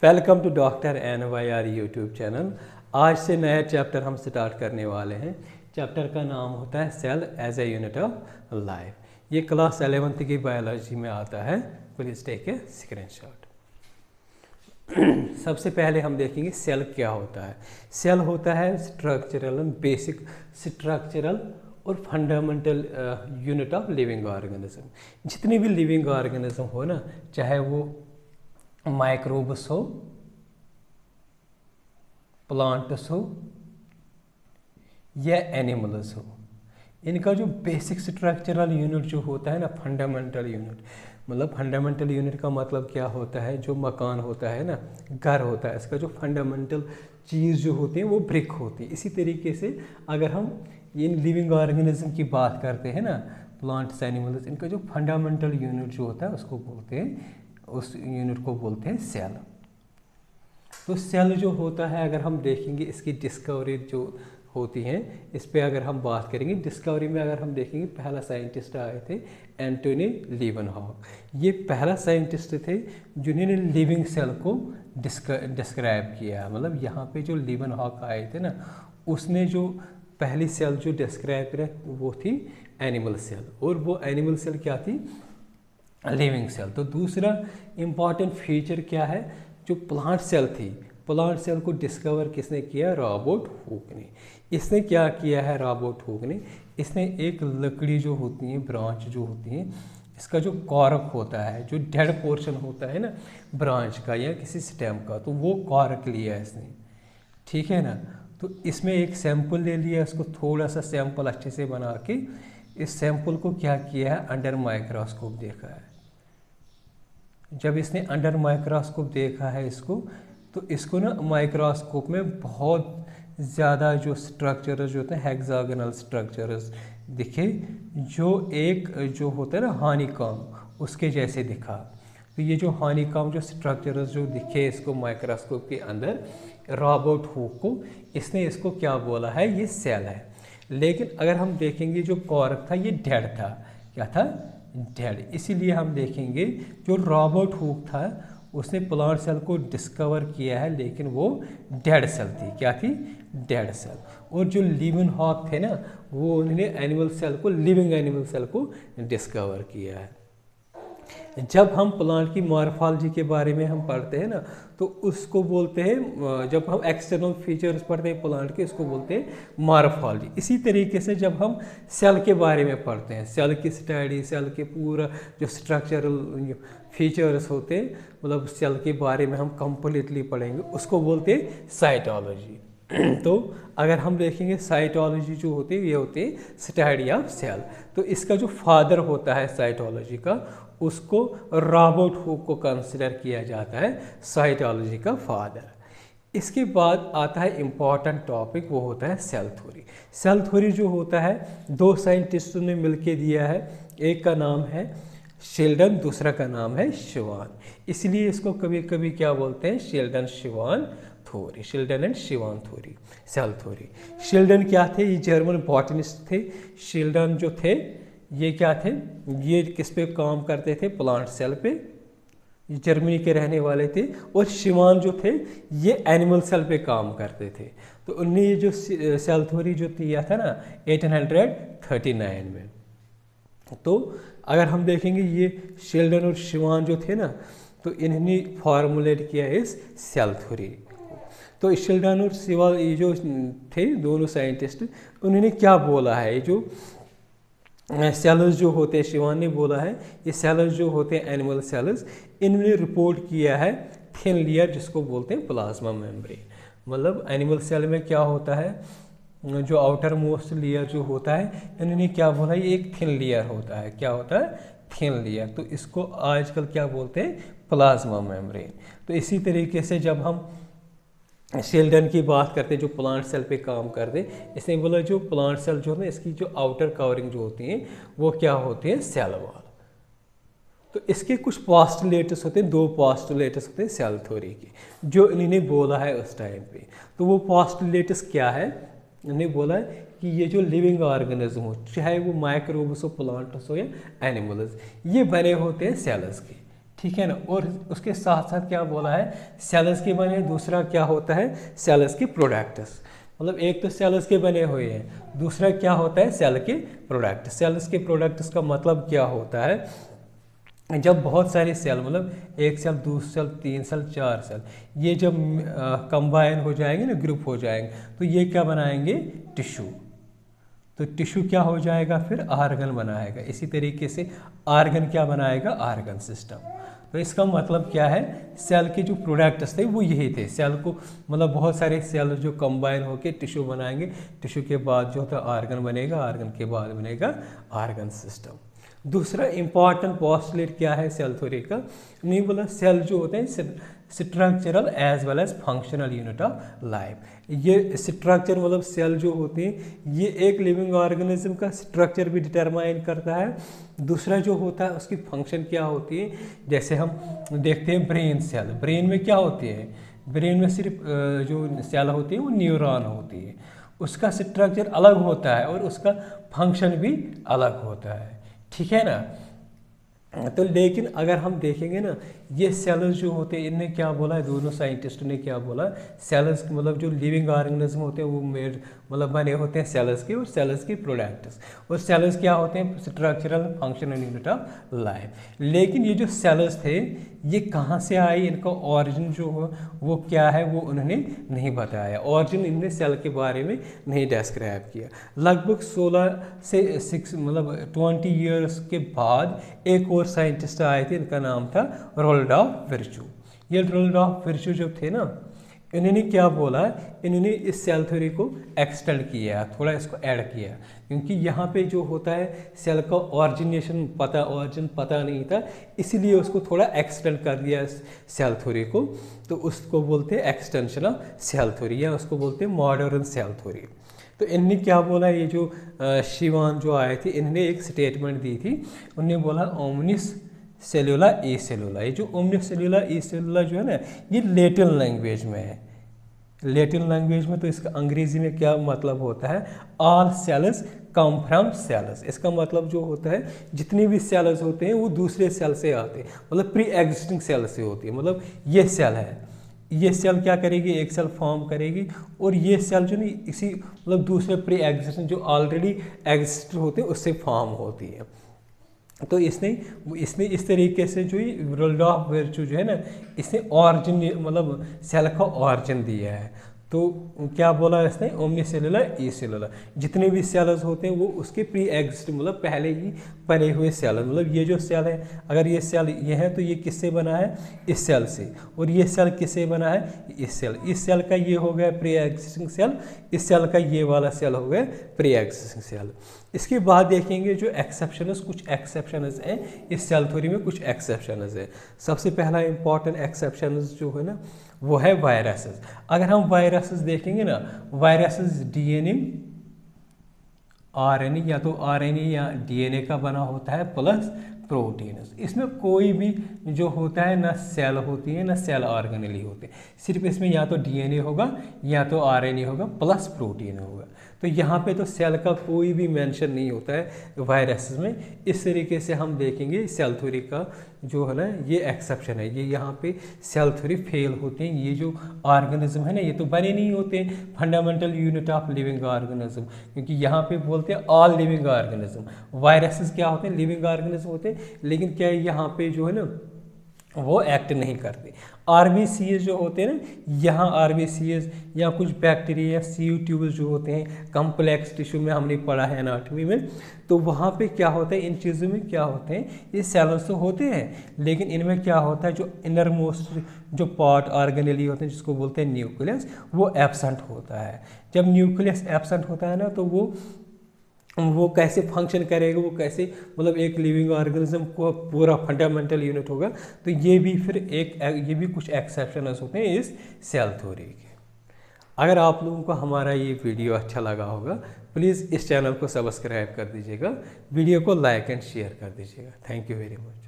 Welcome to doctor NYR YouTube channel. आज से नया चैप्टर हम स्टार्ट करने वाले हैं। चैप्टर का नाम होता है cell as a unit of life. ये क्लास 11th की बायोलॉजी में आता है। Please take a screenshot. सबसे पहले हम देखेंगे सेल क्या होता है। सेल होता है स्ट्रक्चरल, बेसिक स्ट्रक्चरल और fundamental unit of living organism. जितने भी लिविंग ऑर्गेनिज्म हो ना, चाहे वो माइक्रोब्स हो, प्लांट्स हो या एनिमल्स हो, इनका जो बेसिक स्ट्रक्चरल यूनिट जो होता है ना, फंडामेंटल यूनिट, मतलब फंडामेंटल यूनिट का मतलब क्या होता है, जो मकान होता है ना, घर होता है, इसका जो फंडामेंटल चीज़ जो होती है वो ब्रिक होती है। इसी तरीके से अगर हम इन लिविंग ऑर्गेनिज्म की बात करते हैं ना, प्लांट्स, एनिमल्स, इनका जो फंडामेंटल यूनिट जो होता है उसको बोलते हैं, उस यूनिट को बोलते हैं सेल। तो सेल जो होता है, अगर हम देखेंगे इसकी डिस्कवरी जो होती हैं, इस पे अगर हम बात करेंगे, डिस्कवरी में अगर हम देखेंगे, पहला साइंटिस्ट आए थे एंटोनी लीवनहॉक। ये पहला साइंटिस्ट थे जिन्होंने लिविंग सेल को डिस्क्राइब किया। मतलब यहाँ पे जो लीवनहॉक आए थे ना, उसने जो पहली सेल जो डिस्क्राइब करा वो थी एनिमल सेल, और वो एनिमल सेल क्या थी, लिविंग सेल। तो दूसरा इम्पॉर्टेंट फीचर क्या है, जो प्लांट सेल थी, प्लांट सेल को डिस्कवर किसने किया, रॉबर्ट हुक ने। इसने क्या किया है, रॉबर्ट हुक ने, इसने एक लकड़ी जो होती है, ब्रांच जो होती है, इसका जो कॉर्क होता है, जो डेड पोर्शन होता है ना ब्रांच का या किसी स्टेम का, तो वो कॉर्क लिया इसने, ठीक है ना। तो इसमें एक सैंपल ले लिया, इसको थोड़ा सा सैंपल अच्छे से बना के इस सैंपल को क्या किया है, अंडर माइक्रोस्कोप देखा है। जब इसने अंडर माइक्रोस्कोप देखा है इसको, तो इसको ना माइक्रोस्कोप में बहुत ज़्यादा जो स्ट्रक्चर्स जो होते हैं, हेक्सागोनल स्ट्रक्चर्स दिखे, जो एक जो होता है ना हनीकॉम्ब, उसके जैसे दिखा। तो ये जो हनीकॉम्ब जो स्ट्रक्चर्स जो दिखे इसको माइक्रोस्कोप के अंदर, रॉबर्ट हुक को, इसने इसको क्या बोला है, ये सेल है। लेकिन अगर हम देखेंगे जो कॉर्क था ये डेड था, क्या था, डेड। इसीलिए हम देखेंगे जो रॉबर्ट हुक था उसने प्लांट सेल को डिस्कवर किया है, लेकिन वो डेड सेल थी, क्या थी, डेड सेल। और जो लीवनहॉक थे ना, वो उन्होंने एनिमल सेल को, लिविंग एनिमल सेल को डिस्कवर किया है। जब हम प्लांट की मॉर्फोलॉजी के बारे में हम पढ़ते हैं ना, तो उसको बोलते हैं, जब हम एक्सटर्नल फीचर्स पढ़ते हैं प्लांट के, उसको बोलते हैं मॉर्फोलॉजी। इसी तरीके से जब हम सेल के बारे में पढ़ते हैं, सेल की स्टडी, सेल के पूरा जो स्ट्रक्चरल फीचर्स होते हैं, मतलब सेल के बारे में हम कंप्लीटली पढ़ेंगे, उसको बोलते हैं साइटोलॉजी। तो अगर हम देखेंगे साइटोलॉजी जो होती है, ये होती है स्टडी ऑफ सेल। तो इसका जो फादर होता है साइटोलॉजी का, उसको रॉबर्ट हुक को कंसिडर किया जाता है साइटोलॉजी का फादर। इसके बाद आता है इम्पॉर्टेंट टॉपिक, वो होता है सेल थ्योरी। सेल थ्योरी जो होता है, दो साइंटिस्टों ने मिलके दिया है, एक का नाम है शेल्डन, दूसरा का नाम है शिवान। इसलिए इसको कभी कभी क्या बोलते हैं, Schleiden Schwann theory, Schleiden and Schwann theory, cell theory. Schleiden क्या थे, ये जर्मन बॉटनिस्ट थे। शेल्डन जो थे ये क्या थे, ये किस पे काम करते थे, प्लांट सेल पे, ये जर्मनी के रहने वाले थे। और शिवान जो थे ये एनिमल सेल पे काम करते थे। तो उन्होंने ये जो सेल थ्योरी जो दिया था ना 1839 में। तो अगर हम देखेंगे ये शेल्डन और शिवान जो थे ना, तो इन्होंने फॉर्मुलेट किया इस सेल थ्योरी। तो शेल्डन और शिवान ये जो थे दोनों साइंटिस्ट, उन्होंने क्या बोला है, ये जो सेल्स जो होते हैं, शिवान ने बोला है ये सेल्स जो होते हैं एनिमल सेल्स, इन्होंने रिपोर्ट किया है थिन लेयर, जिसको बोलते हैं प्लाज्मा मेम्ब्रेन। मतलब एनिमल सेल में क्या होता है, जो आउटर मोस्ट लेयर जो होता है, इन्होंने क्या बोला, ये एक थिन लेयर होता है, क्या होता है, थिन लेयर। तो इसको आजकल क्या बोलते हैं, प्लाज्मा मेम्ब्रेन। तो इसी तरीके से जब हम शेल्डन की बात करते हैं जो प्लांट सेल पे काम करते, इसने बोला जो प्लांट सेल जो है इसकी जो आउटर कवरिंग जो होती है वो क्या होती है, सेल वॉल। तो इसके कुछ पोस्टुलेट्स होते हैं, दो पोस्टुलेट्स होते हैं सेल थ्योरी के, जो इन्होंने बोला है उस टाइम पे। तो वो पोस्टुलेट्स क्या है, इन्होंने बोला है कि ये जो लिविंग ऑर्गेनिज्म हो, चाहे वो माइक्रोब्स हो, प्लांट्स हो या एनिमल्स, ये बने होते हैं सेल्स के, ठीक है ना। और उसके साथ साथ क्या बोला है, सेल्स के बने, दूसरा क्या होता है, सेल्स के प्रोडक्ट्स। मतलब एक तो सेल्स के बने हुए हैं, दूसरा क्या होता है, सेल के प्रोडक्ट। सेल्स के प्रोडक्ट्स का मतलब क्या होता है, जब बहुत सारे सेल, मतलब एक सेल, दो सेल, तीन सेल, चार सेल, ये जब कंबाइन हो जाएंगे ना, ग्रुप हो जाएंगे, तो ये क्या बनाएंगे, टिश्यू। तो टिश्यू क्या हो जाएगा, फिर आर्गन बनाएगा। इसी तरीके से आर्गन क्या बनाएगा, आर्गन सिस्टम। तो इसका मतलब क्या है, सेल के जो प्रोडक्ट्स थे वो यही थे। सेल को मतलब बहुत सारे सेल जो कंबाइन होकर टिश्यू बनाएंगे, टिश्यू के बाद जो होता है आर्गन बनेगा, आर्गन के बाद बनेगा आर्गन सिस्टम। दूसरा इंपॉर्टेंट पोस्टुलेट क्या है सेल थ्योरी का, नहीं बोला, सेल जो होते हैं structural as well as functional unit of life. ये स्ट्रक्चर मतलब सेल जो होते हैं ये एक लिविंग ऑर्गेनिज्म का स्ट्रक्चर भी डिटरमाइन करता है। दूसरा जो होता है उसकी फंक्शन क्या होती है, जैसे हम देखते हैं ब्रेन सेल, ब्रेन में क्या होती है, ब्रेन में सिर्फ जो सेल होती है वो न्यूरॉन होती है, उसका स्ट्रक्चर अलग होता है और उसका फंक्शन भी अलग होता है, ठीक है ना। तो लेकिन अगर हम देखेंगे ना, ये सेल्स जो होते हैं, इनने क्या बोला है, दोनों साइंटिस्टों ने क्या बोला, सेल्स मतलब जो लिविंग ऑर्गेनिज्म होते हैं वो मेड मतलब बने होते हैं सेल्स के, और सेल्स के प्रोडक्ट्स, और सेल्स क्या होते हैं, structural functional unit of life. लेकिन ये जो सेल्स थे ये कहाँ से आए, इनका ऑरिजिन जो हो वो क्या है, वो उन्होंने नहीं बताया। ऑरिजिन इन्होंने सेल के बारे में नहीं डिस्क्राइब किया। लगभग 16 से 6 मतलब 20 ईयर्स के बाद एक और साइंटिस्ट आए थे, इनका नाम था रोल्डॉफ विर्चू। ये रोल्डॉफ विर्चू जो थे ना, इन्होंने क्या बोला, इन्होंने इस सेल थ्योरी को एक्सटेंड किया, थोड़ा इसको ऐड किया, क्योंकि यहाँ पे जो होता है सेल का ऑरिजिनेशन ऑरिजिन पता नहीं था, इसीलिए उसको थोड़ा एक्सटेंड कर दिया सेल थ्योरी को। तो उसको बोलते हैं एक्सटेंशन ऑफ सेल थ्योरी, या उसको बोलते हैं मॉडर्न सेल थ्योरी। तो इनने क्या बोला, ये जो शिवान जो आए थे, इन्होंने एक स्टेटमेंट दी थी, उन्होंने बोला ओमनिस सेलुला ए सेलुला। ये जो ओमनिस सेलुला ए सेलुला जो है ना, ये लैटिन लैंग्वेज में है, लैटिन लैंग्वेज में। तो इसका अंग्रेजी में क्या मतलब होता है, all cells come from cells. इसका मतलब जो होता है जितने भी सेल्स होते हैं वो दूसरे सेल से आते हैं, मतलब प्री एग्जिस्टिंग सेल से होती है। मतलब ये सेल है, ये सेल क्या करेगी, एक सेल फॉर्म करेगी, और ये सेल जो नहीं इसी मतलब दूसरे प्री एग्जिस्टिंग जो ऑलरेडी एग्जिस्ट होते हैं उससे फॉर्म होती है। तो इसने इस तरीके से जो रोल्डॉफ विर्चू जो है ना, इसने ऑरिजिन मतलब सेल का ऑरिजिन दिया है। तो क्या बोला इसने, ओमनी सेलुलर ई सेलुलर, जितने भी सेल्स होते हैं वो उसके प्री एग्जिस्ट मतलब पहले ही बने हुए सेल, मतलब ये जो सेल है, अगर ये सेल ये है तो ये किससे बना है, इस सेल से, और ये सेल किससे बना है, इस सेल का ये हो गया प्री एग्जिस्टिंग सेल, इस सेल का ये वाला सेल हो गया प्री एग्जिस्टिंग सेल। इसके बाद देखेंगे जो एक्सेप्शनस, कुछ एक्सेप्शनस हैं इस सेल थ्योरी में, कुछ एक्सेप्शनस है। सबसे पहला इंपॉर्टेंट एक्सेप्शनस जो है ना वो है वायरसेस। अगर हम वायरसेस देखेंगे ना, वायरसेस डीएनए आरएनए, या तो आरएनए या डीएनए का बना होता है प्लस प्रोटीन। इसमें कोई भी जो होता है ना सेल होती है ना सेल ऑर्गेनेली होते हैं, सिर्फ इसमें या तो डीएनए होगा या तो आरएनए होगा प्लस प्रोटीन होगा। तो यहाँ पे तो सेल का कोई भी मेंशन नहीं होता है वायरसेस में। इस तरीके से हम देखेंगे सेल थ्योरी का जो है ना ये एक्सेप्शन है, ये यहाँ पे सेल थ्योरी फेल होते हैं। ये जो ऑर्गेनिज्म है ना ये तो बने नहीं होते fundamental unit of living organism, क्योंकि यहाँ पे बोलते हैं ऑल लिविंग ऑर्गेनिज्म। वायरसेस क्या होते हैं, लिविंग ऑर्गेनिज्म होते हैं, लेकिन क्या यहाँ पे जो है ना वो एक्ट नहीं करते। आरबीसीएस जो होते हैं ना, यहाँ आरबीसीएस या कुछ बैक्टीरिया सीयू ट्यूब्स जो होते हैं कम्प्लेक्स टिश्यू में हमने पढ़ा है एनाटॉमी में, तो वहाँ पे क्या होता है, इन चीज़ों में क्या होते हैं, ये सेल्स तो होते हैं लेकिन इनमें क्या होता है जो इनर मोस्ट जो पार्ट ऑर्गेनेली होते हैं जिसको बोलते हैं न्यूक्लियस, वो एब्सेंट होता है। जब न्यूक्लियस एब्सेंट होता है ना तो वो कैसे फंक्शन करेगा, वो कैसे मतलब एक लिविंग ऑर्गेनिज्म को पूरा फंडामेंटल यूनिट होगा। तो ये भी फिर ये भी कुछ एक्सेप्शनस होते हैं इस सेल थ्योरी के। अगर आप लोगों को हमारा ये वीडियो अच्छा लगा होगा प्लीज़ इस चैनल को सब्सक्राइब कर दीजिएगा, वीडियो को लाइक एंड शेयर कर दीजिएगा। Thank you very much.